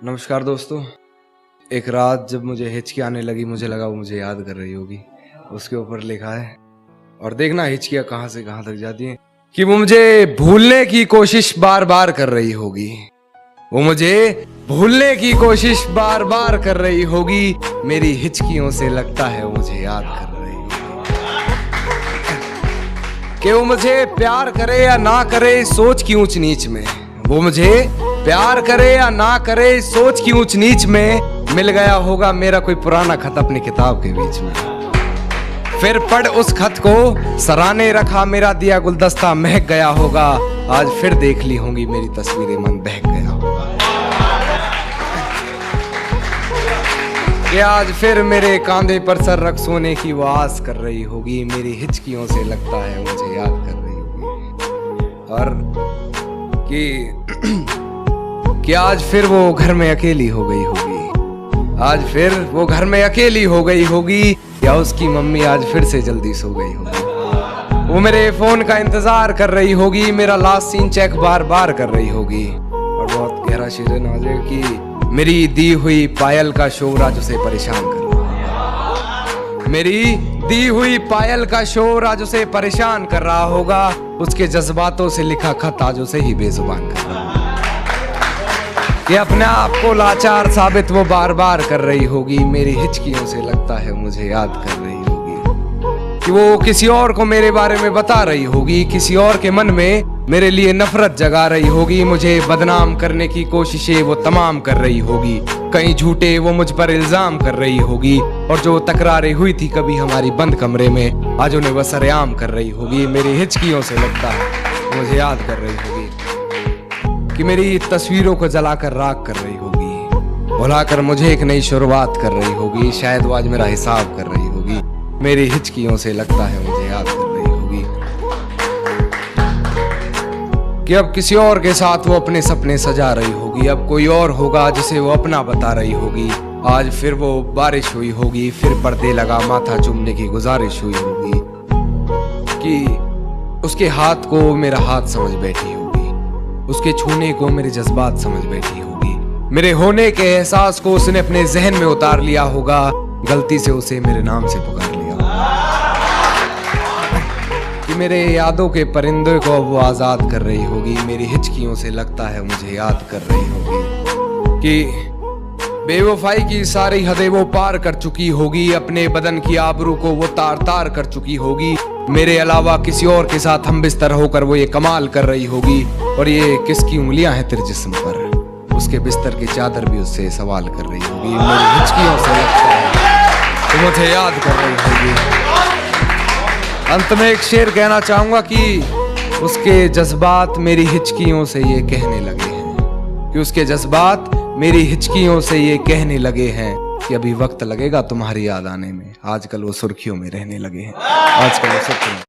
नमस्कार दोस्तों। एक रात जब मुझे हिचकी आने लगी, मुझे लगा वो मुझे याद कर रही होगी। उसके ऊपर लिखा है, और देखना हिचकियां कहां से कहां तक जाती हैं, कि वो मुझे भूलने की कोशिश बार बार कर रही होगी। वो मुझे भूलने की कोशिश बार बार कर रही होगी। मेरी हिचकियों से लगता है वो मुझे याद कर रही होगी। कि वो मुझे प्यार करे या ना करे सोच की ऊंच नीच में, वो मुझे प्यार करे या ना करे सोच की ऊंच नीच में, मिल गया होगा मेरा कोई पुराना खत अपनी किताब के बीच में। फिर पढ़ उस खत को सराहने रखा मेरा दिया गुलदस्ता महक गया होगा। आज फिर देख ली होंगी मेरी तस्वीरें, मन बहक गया होगा। कि आज फिर मेरे कांधे पर सर रख सोने की वो आस कर रही होगी। मेरी हिचकियों से लगता है मुझे याद कर रही होगी। और कि आज फिर वो घर में अकेली हो गई होगी। आज फिर वो घर में अकेली हो गई होगी, या उसकी मम्मी आज फिर से जल्दी सो गई होगी। वो मेरे फोन का इंतजार कर रही होगी, मेरा लास्ट सीन चेक बार बार कर रही होगी। और बहुत गहरा शेर है कि मेरी दी हुई पायल का शोर आज उसे परेशान कर रहा है। मेरी दी हुई पायल का शोर आज उसे परेशान कर रहा होगा। उसके जज्बातों से लिखा खत आज उसे ही बेजुबान कर रहा होगा। कि अपने आप को लाचार साबित वो बार बार कर रही होगी। मेरी हिचकियों से लगता है मुझे याद कर रही होगी। कि वो किसी और को मेरे बारे में बता रही होगी, किसी और के मन में मेरे लिए नफरत जगा रही होगी। मुझे बदनाम करने की कोशिशें वो तमाम कर रही होगी। कहीं झूठे वो मुझ पर इल्जाम कर रही होगी, और जो तकरारें हुई थी कभी हमारी बंद कमरे में, आज उन्हें वो सरेआम कर रही होगी। मेरी हिचकियों से लगता है मुझे याद कर रही होगी। कि मेरी तस्वीरों को जलाकर राख कर रही होगी, भुलाकर मुझे एक नई शुरुआत कर रही होगी। शायद वो आज मेरा हिसाब कर रही होगी। मेरी हिचकियों से लगता है मुझे याद कर रही होगी। कि अब किसी और के साथ वो अपने सपने सजा रही होगी। अब कोई और होगा जिसे वो अपना बता रही होगी। आज फिर वो बारिश हुई होगी, फिर पर्दे लगा माथा चूमने की गुजारिश हुई होगी। कि उसके हाथ को मेरा हाथ समझ बैठी होगी, उसके छूने को मेरे जज्बात समझ बैठी होगी। मेरे होने के एहसास को उसने अपने जहन में उतार लिया होगा। गलती से उसे मेरे नाम से पुकार लिया होगा। कि मेरे यादों के परिंदे को वो आजाद कर रही होगी। मेरी हिचकियों से लगता है मुझे याद कर रही होगी। कि बेवफाई की सारी हदें वो पार कर चुकी होगी। अपने बदन की आबरू को वो तार तार कर चुकी होगी। मेरे अलावा किसी और के साथ हम बिस्तर होकर वो ये कमाल कर रही होगी। और ये किसकी उंगलियां हैं तेरे जिस्म पर, उसके बिस्तर की चादर भी उससे सवाल कर रही होगी। मेरी हिचकियों से लगता है तो मुझे याद कर रही होगी। अंत में एक शेर कहना चाहूंगा कि उसके जज्बात मेरी हिचकियों से ये कहने लगे हैं। कि उसके जज्बात मेरी हिचकियों से ये कहने लगे हैं कि अभी वक्त लगेगा तुम्हारी याद आने में। आजकल वो सुर्खियों में रहने लगे हैं। आजकल वो सुर्खियों